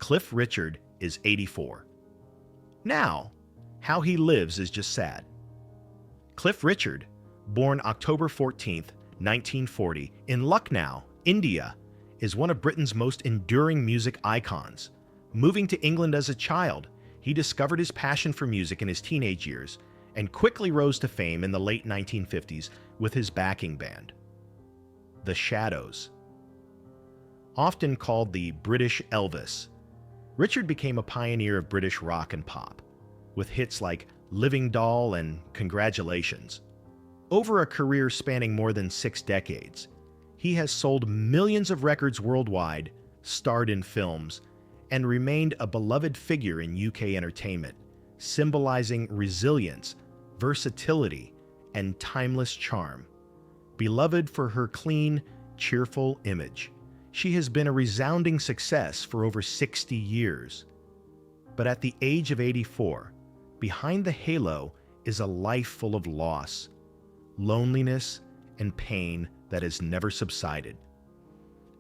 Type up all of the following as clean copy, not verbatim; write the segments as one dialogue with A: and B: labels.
A: Cliff Richard is 84. Now, how he lives is just sad. Cliff Richard, born October 14, 1940, in Lucknow, India, is one of Britain's most enduring music icons. Moving to England as a child, he discovered his passion for music in his teenage years and quickly rose to fame in the late 1950s with his backing band, The Shadows. Often called the British Elvis, Richard became a pioneer of British rock and pop, with hits like Living Doll and Congratulations. Over a career spanning more than 6 decades, he has sold millions of records worldwide, starred in films, and remained a beloved figure in UK entertainment, symbolizing resilience, versatility, and timeless charm. Beloved for her clean, cheerful image, she has been a resounding success for over 60 years. But at the age of 84, behind the halo is a life full of loss, loneliness, and pain that has never subsided.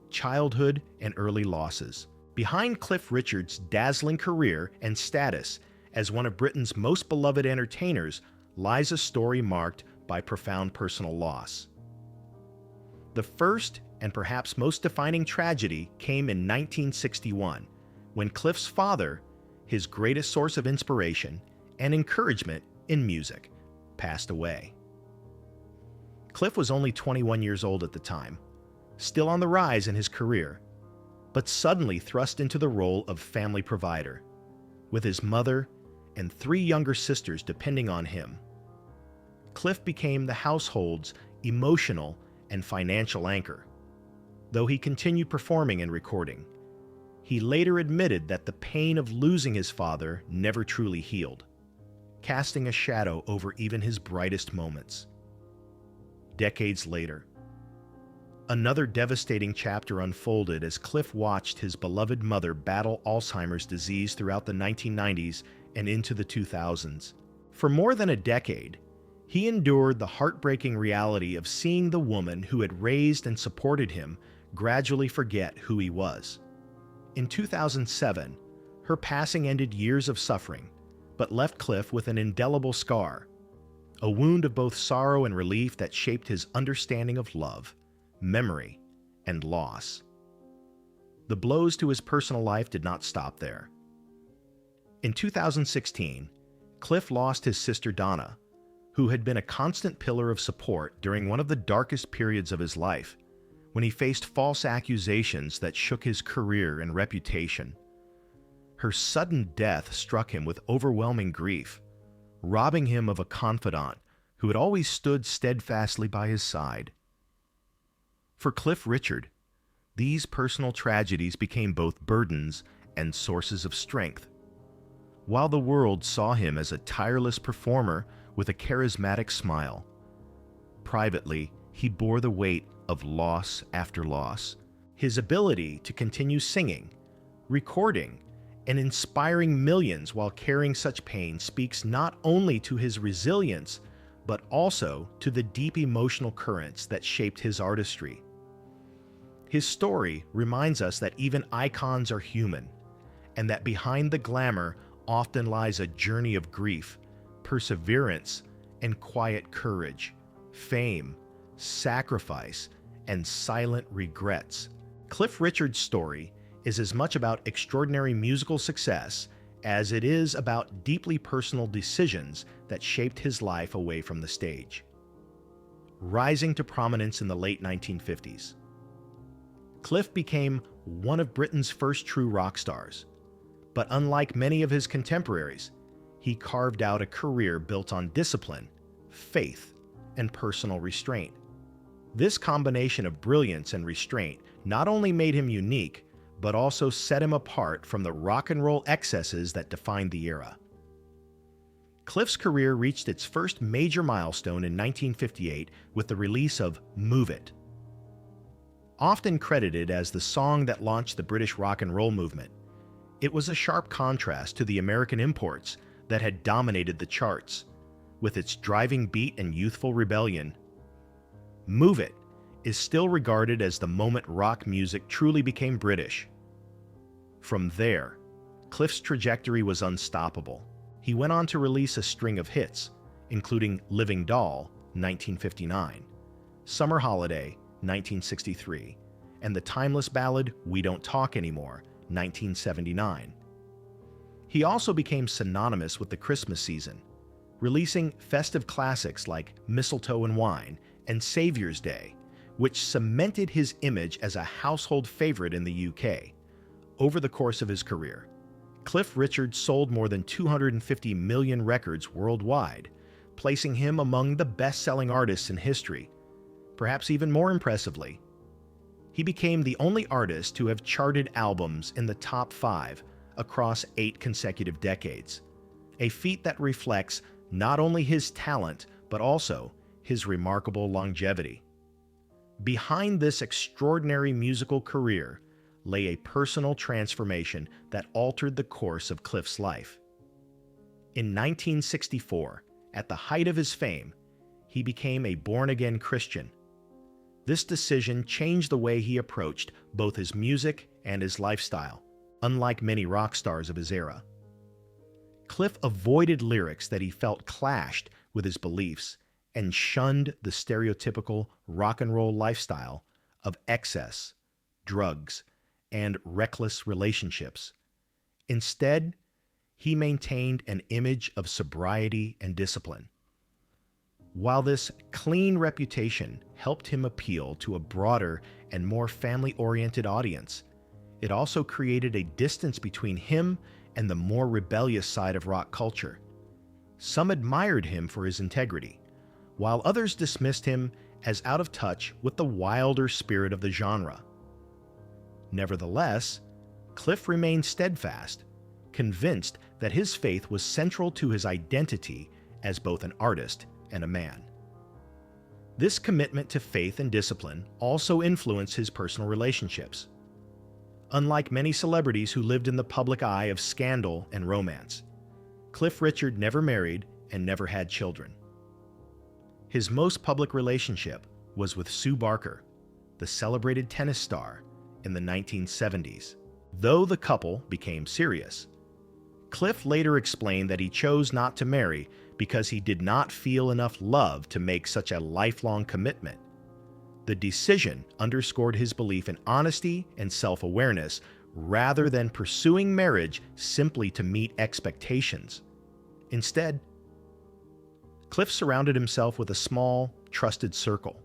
A: Childhood and early losses. Behind Cliff Richard's dazzling career and status as one of Britain's most beloved entertainers lies a story marked by profound personal loss. The first and perhaps most defining tragedy came in 1961, when Cliff's father, his greatest source of inspiration and encouragement in music, passed away. Cliff was only 21 years old at the time, still on the rise in his career, but suddenly thrust into the role of family provider, with his mother and 3 younger sisters depending on him. Cliff became the household's emotional and financial anchor. Though he continued performing and recording, he later admitted that the pain of losing his father never truly healed, casting a shadow over even his brightest moments. Decades later, another devastating chapter unfolded as Cliff watched his beloved mother battle Alzheimer's disease throughout the 1990s and into the 2000s. For more than a decade, he endured the heartbreaking reality of seeing the woman who had raised and supported him gradually forget who he was. In 2007, her passing ended years of suffering, but left Cliff with an indelible scar, a wound of both sorrow and relief that shaped his understanding of love, memory, and loss. The blows to his personal life did not stop there. In 2016, Cliff lost his sister Donna, who had been a constant pillar of support during one of the darkest periods of his life, when he faced false accusations that shook his career and reputation. Her sudden death struck him with overwhelming grief, robbing him of a confidant who had always stood steadfastly by his side. For Cliff Richard, these personal tragedies became both burdens and sources of strength. While the world saw him as a tireless performer with a charismatic smile, privately, he bore the weight of loss after loss. His ability to continue singing, recording, and inspiring millions while carrying such pain speaks not only to his resilience, but also to the deep emotional currents that shaped his artistry. His story reminds us that even icons are human, and that behind the glamour often lies a journey of grief, perseverance, and quiet courage, fame, sacrifice, and silent regrets. Cliff Richard's story is as much about extraordinary musical success as it is about deeply personal decisions that shaped his life away from the stage. Rising to prominence in the late 1950s, Cliff became one of Britain's first true rock stars. But unlike many of his contemporaries, he carved out a career built on discipline, faith, and personal restraint. This combination of brilliance and restraint not only made him unique, but also set him apart from the rock and roll excesses that defined the era. Cliff's career reached its first major milestone in 1958 with the release of Move It. Often credited as the song that launched the British rock and roll movement, it was a sharp contrast to the American imports that had dominated the charts. With its driving beat and youthful rebellion, Move It is still regarded as the moment rock music truly became British. From there, Cliff's trajectory was unstoppable. He went on to release a string of hits, including Living Doll, 1959, Summer Holiday, 1963, and the timeless ballad We Don't Talk Anymore, 1979. He also became synonymous with the Christmas season, releasing festive classics like Mistletoe and Wine and Savior's Day, which cemented his image as a household favorite in the UK. Over the course of his career, Cliff Richard sold more than 250 million records worldwide, placing him among the best-selling artists in history. Perhaps even more impressively, he became the only artist to have charted albums in the top 5 across 8 consecutive decades, a feat that reflects not only his talent, but also his remarkable longevity. Behind this extraordinary musical career lay a personal transformation that altered the course of Cliff's life. In 1964, at the height of his fame, he became a born-again Christian. This decision changed the way he approached both his music and his lifestyle, unlike many rock stars of his era. Cliff avoided lyrics that he felt clashed with his beliefs and shunned the stereotypical rock and roll lifestyle of excess, drugs, and reckless relationships. Instead, he maintained an image of sobriety and discipline. While this clean reputation helped him appeal to a broader and more family-oriented audience, it also created a distance between him and the more rebellious side of rock culture. Some admired him for his integrity, while others dismissed him as out of touch with the wilder spirit of the genre. Nevertheless, Cliff remained steadfast, convinced that his faith was central to his identity as both an artist and a man. This commitment to faith and discipline also influenced his personal relationships. Unlike many celebrities who lived in the public eye of scandal and romance, Cliff Richard never married and never had children. His most public relationship was with Sue Barker, the celebrated tennis star, in the 1970s. Though the couple became serious, Cliff later explained that he chose not to marry because he did not feel enough love to make such a lifelong commitment. The decision underscored his belief in honesty and self-awareness rather than pursuing marriage simply to meet expectations. Instead, Cliff surrounded himself with a small, trusted circle.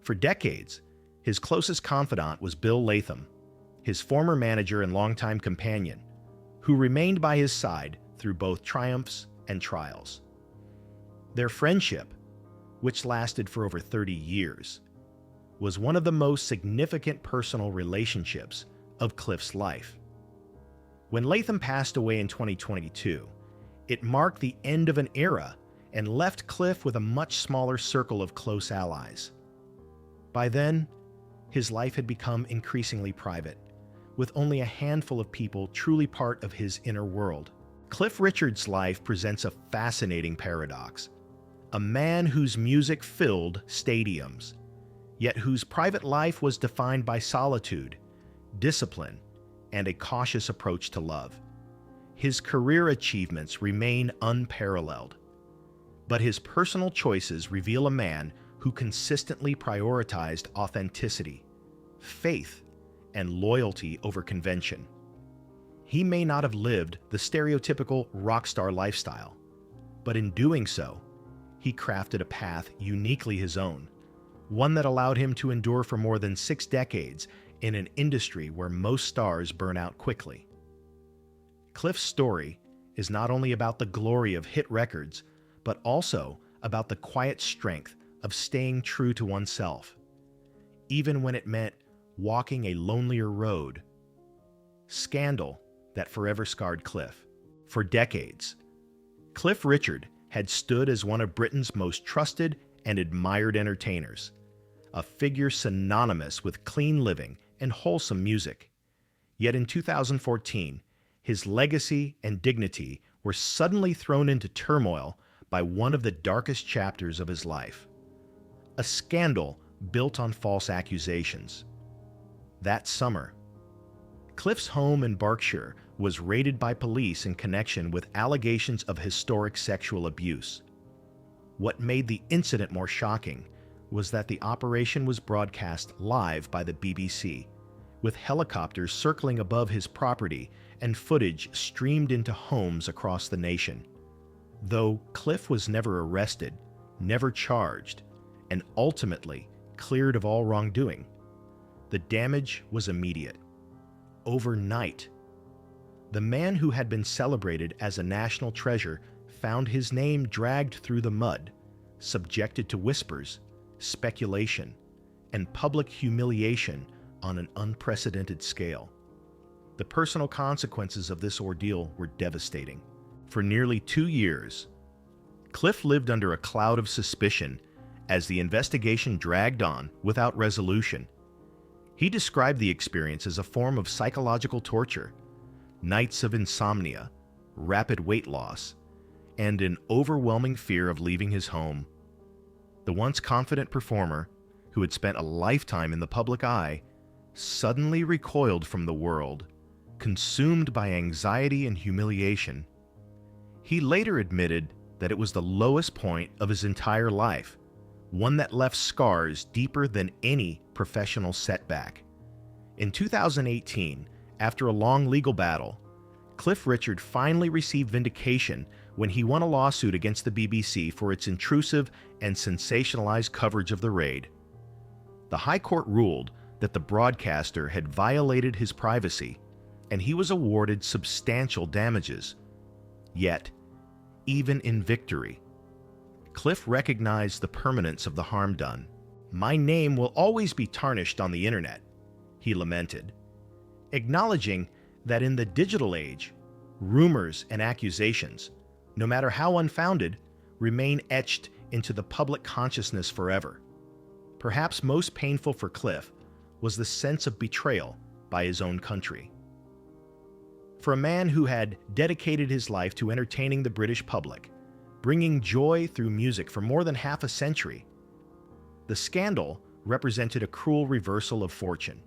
A: For decades, his closest confidant was Bill Latham, his former manager and longtime companion, who remained by his side through both triumphs and trials. Their friendship, which lasted for over 30 years, was one of the most significant personal relationships of Cliff's life. When Latham passed away in 2022, it marked the end of an era and left Cliff with a much smaller circle of close allies. By then, his life had become increasingly private, with only a handful of people truly part of his inner world. Cliff Richard's life presents a fascinating paradox. A man whose music filled stadiums, yet whose private life was defined by solitude, discipline, and a cautious approach to love. His career achievements remain unparalleled, but his personal choices reveal a man who consistently prioritized authenticity, faith, and loyalty over convention. He may not have lived the stereotypical rock star lifestyle, but in doing so, he crafted a path uniquely his own, one that allowed him to endure for more than 6 decades in an industry where most stars burn out quickly. Cliff's story is not only about the glory of hit records, but also about the quiet strength of staying true to oneself, even when it meant walking a lonelier road. Scandal that forever scarred Cliff. For decades, Cliff Richard had stood as one of Britain's most trusted and admired entertainers, a figure synonymous with clean living and wholesome music. Yet in 2014, his legacy and dignity were suddenly thrown into turmoil by one of the darkest chapters of his life. A scandal built on false accusations. That summer, Cliff's home in Berkshire was raided by police in connection with allegations of historic sexual abuse. What made the incident more shocking was that the operation was broadcast live by the BBC, with helicopters circling above his property and footage streamed into homes across the nation. Though Cliff was never arrested, never charged, and ultimately cleared of all wrongdoing, the damage was immediate. Overnight, the man who had been celebrated as a national treasure found his name dragged through the mud, subjected to whispers, speculation, and public humiliation on an unprecedented scale. The personal consequences of this ordeal were devastating. For nearly 2 years, Cliff lived under a cloud of suspicion as the investigation dragged on without resolution. He described the experience as a form of psychological torture, nights of insomnia, rapid weight loss, and an overwhelming fear of leaving his home. The once confident performer, who had spent a lifetime in the public eye, suddenly recoiled from the world, consumed by anxiety and humiliation. He later admitted that it was the lowest point of his entire life, one that left scars deeper than any professional setback. In 2018, after a long legal battle, Cliff Richard finally received vindication when he won a lawsuit against the BBC for its intrusive and sensationalized coverage of the raid. The High Court ruled that the broadcaster had violated his privacy, and he was awarded substantial damages. Yet, even in victory, Cliff recognized the permanence of the harm done. "My name will always be tarnished on the internet," he lamented, acknowledging that in the digital age, rumors and accusations, no matter how unfounded, remain etched into the public consciousness forever. Perhaps most painful for Cliff was the sense of betrayal by his own country. For a man who had dedicated his life to entertaining the British public, bringing joy through music for more than half a century, the scandal represented a cruel reversal of fortune.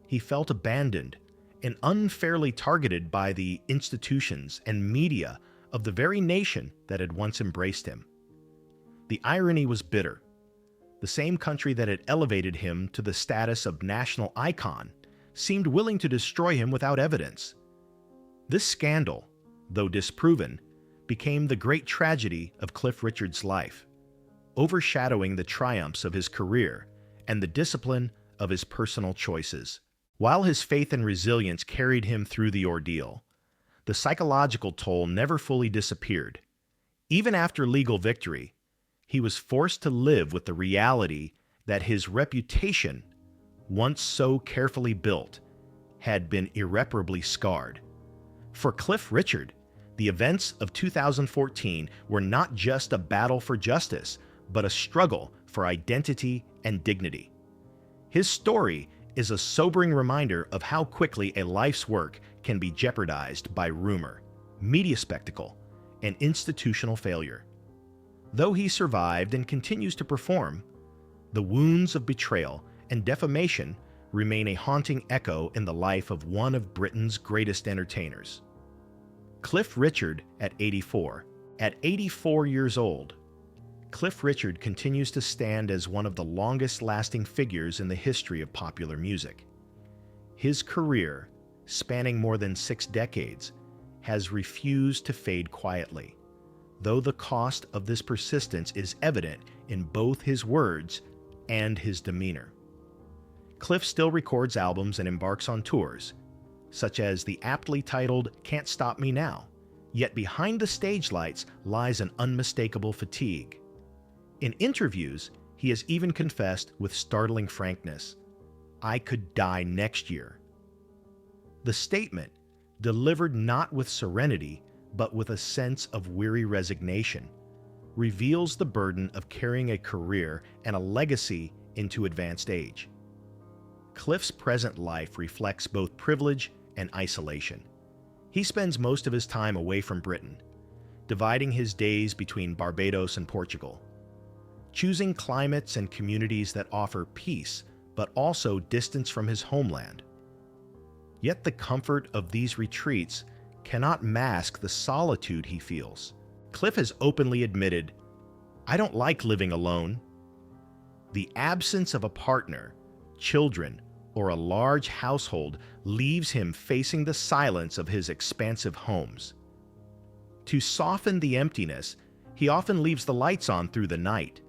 A: He felt abandoned and unfairly targeted by the institutions and media of the very nation that had once embraced him. The irony was bitter. The same country that had elevated him to the status of national icon seemed willing to destroy him without evidence. This scandal, though disproven, became the great tragedy of Cliff Richard's life, overshadowing the triumphs of his career and the discipline of his personal choices. While his faith and resilience carried him through the ordeal, the psychological toll never fully disappeared. Even after legal victory, he was forced to live with the reality that his reputation, once so carefully built, had been irreparably scarred. For Cliff Richard, the events of 2014 were not just a battle for justice, but a struggle for identity and dignity. His story is a sobering reminder of how quickly a life's work can be jeopardized by rumor, media spectacle, and institutional failure. Though he survived and continues to perform, the wounds of betrayal and defamation remain a haunting echo in the life of one of Britain's greatest entertainers. Cliff Richard at 84. At 84 years old, Cliff Richard continues to stand as one of the longest-lasting figures in the history of popular music. His career, spanning more than 6 decades, has refused to fade quietly, though the cost of this persistence is evident in both his words and his demeanor. Cliff still records albums and embarks on tours, such as the aptly titled "Can't Stop Me Now," yet behind the stage lights lies an unmistakable fatigue. In interviews, he has even confessed with startling frankness, "I could die next year." The statement, delivered not with serenity, but with a sense of weary resignation, reveals the burden of carrying a career and a legacy into advanced age. Cliff's present life reflects both privilege and isolation. He spends most of his time away from Britain, dividing his days between Barbados and Portugal, choosing climates and communities that offer peace but also distance from his homeland. Yet the comfort of these retreats cannot mask the solitude he feels. Cliff has openly admitted, "I don't like living alone." The absence of a partner, children, or a large household leaves him facing the silence of his expansive homes. To soften the emptiness, he often leaves the lights on through the night,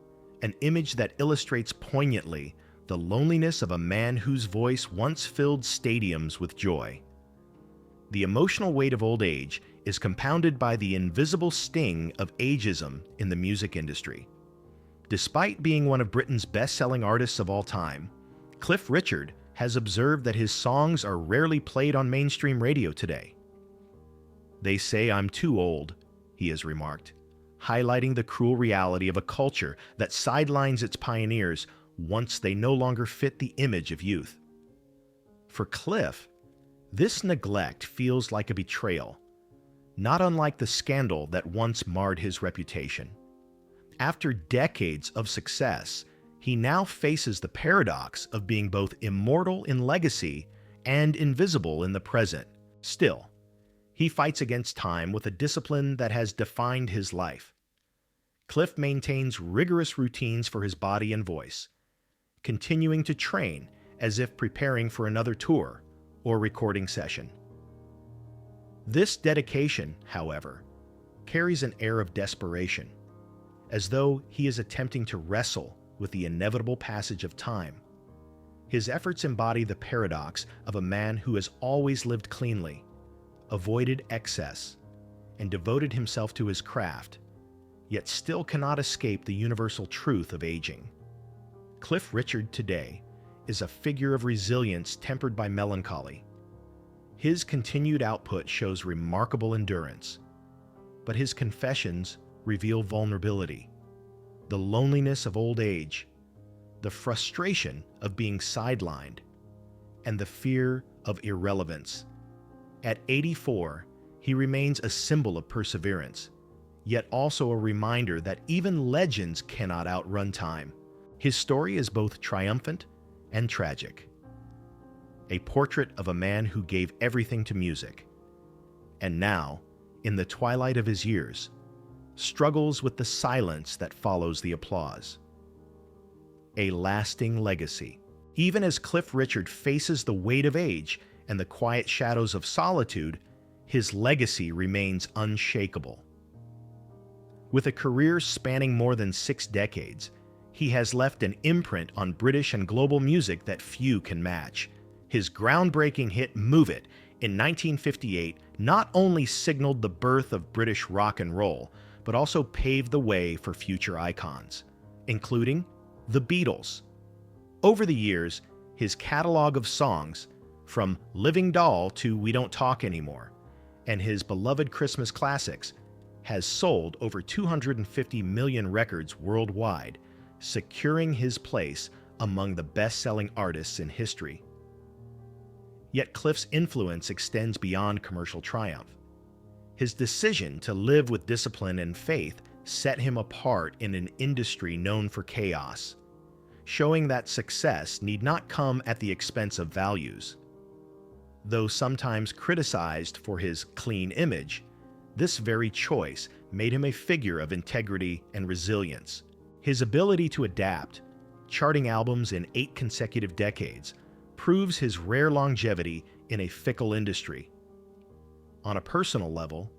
A: an image that illustrates poignantly the loneliness of a man whose voice once filled stadiums with joy. The emotional weight of old age is compounded by the invisible sting of ageism in the music industry. Despite being one of Britain's best-selling artists of all time, Cliff Richard has observed that his songs are rarely played on mainstream radio today. "They say I'm too old," he has remarked, highlighting the cruel reality of a culture that sidelines its pioneers once they no longer fit the image of youth. For Cliff, this neglect feels like a betrayal, not unlike the scandal that once marred his reputation. After decades of success, he now faces the paradox of being both immortal in legacy and invisible in the present. Still, he fights against time with a discipline that has defined his life. Cliff maintains rigorous routines for his body and voice, continuing to train as if preparing for another tour or recording session. This dedication, however, carries an air of desperation, as though he is attempting to wrestle with the inevitable passage of time. His efforts embody the paradox of a man who has always lived cleanly, avoided excess, and devoted himself to his craft, yet still cannot escape the universal truth of aging. Cliff Richard today is a figure of resilience tempered by melancholy. His continued output shows remarkable endurance, but his confessions reveal vulnerability, the loneliness of old age, the frustration of being sidelined, and the fear of irrelevance. At 84, he remains a symbol of perseverance, yet also a reminder that even legends cannot outrun time. His story is both triumphant and tragic. A portrait of a man who gave everything to music, and now, in the twilight of his years, struggles with the silence that follows the applause. A lasting legacy. Even as Cliff Richard faces the weight of age and the quiet shadows of solitude, his legacy remains unshakable. With a career spanning more than 6 decades, he has left an imprint on British and global music that few can match. His groundbreaking hit Move It in 1958 not only signaled the birth of British rock and roll, but also paved the way for future icons, including the Beatles. Over the years, his catalog of songs, from Living Doll to We Don't Talk Anymore, and his beloved Christmas classics, has sold over 250 million records worldwide, securing his place among the best-selling artists in history. Yet Cliff's influence extends beyond commercial triumph. His decision to live with discipline and faith set him apart in an industry known for chaos, showing that success need not come at the expense of values. Though sometimes criticized for his clean image, this very choice made him a figure of integrity and resilience. His ability to adapt, charting albums in 8 consecutive decades, proves his rare longevity in a fickle industry. On a personal level,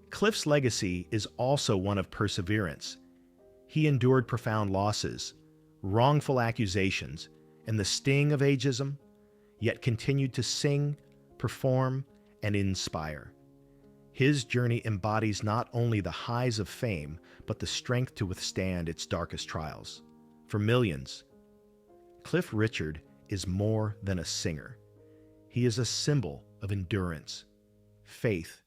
A: Cliff's legacy is also one of perseverance. He endured profound losses, wrongful accusations, and the sting of ageism, yet continued to sing, perform, and inspire. His journey embodies not only the highs of fame, but the strength to withstand its darkest trials. For millions, Cliff Richard is more than a singer. He is a symbol of endurance, faith,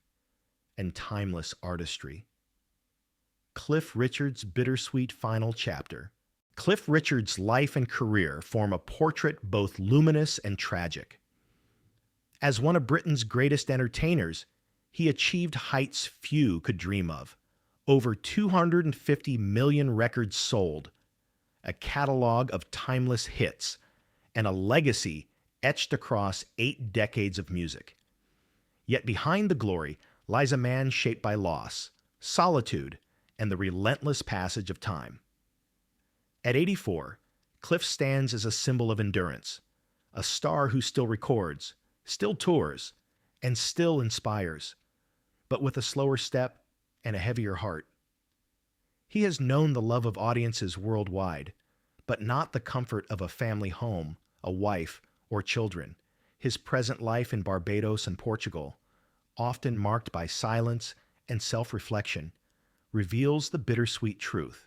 A: and timeless artistry. Cliff Richard's bittersweet final chapter. Cliff Richard's life and career form a portrait both luminous and tragic. As one of Britain's greatest entertainers, he achieved heights few could dream of. Over 250 million records sold, a catalog of timeless hits, and a legacy etched across 8 decades of music. Yet behind the glory lies a man shaped by loss, solitude, and the relentless passage of time. At 84, Cliff stands as a symbol of endurance, a star who still records, still tours, and still inspires, but with a slower step and a heavier heart. He has known the love of audiences worldwide, but not the comfort of a family home, a wife, or children. His present life in Barbados and Portugal, often marked by silence and self-reflection, reveals the bittersweet truth.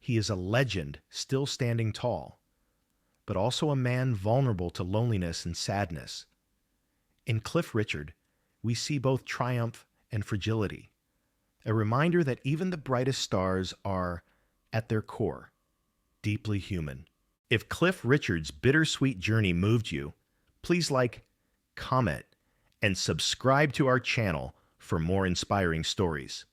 A: He is a legend still standing tall, but also a man vulnerable to loneliness and sadness. In Cliff Richard, we see both triumph and fragility, a reminder that even the brightest stars are, at their core, deeply human. If Cliff Richard's bittersweet journey moved you, please like, comment, and subscribe to our channel for more inspiring stories.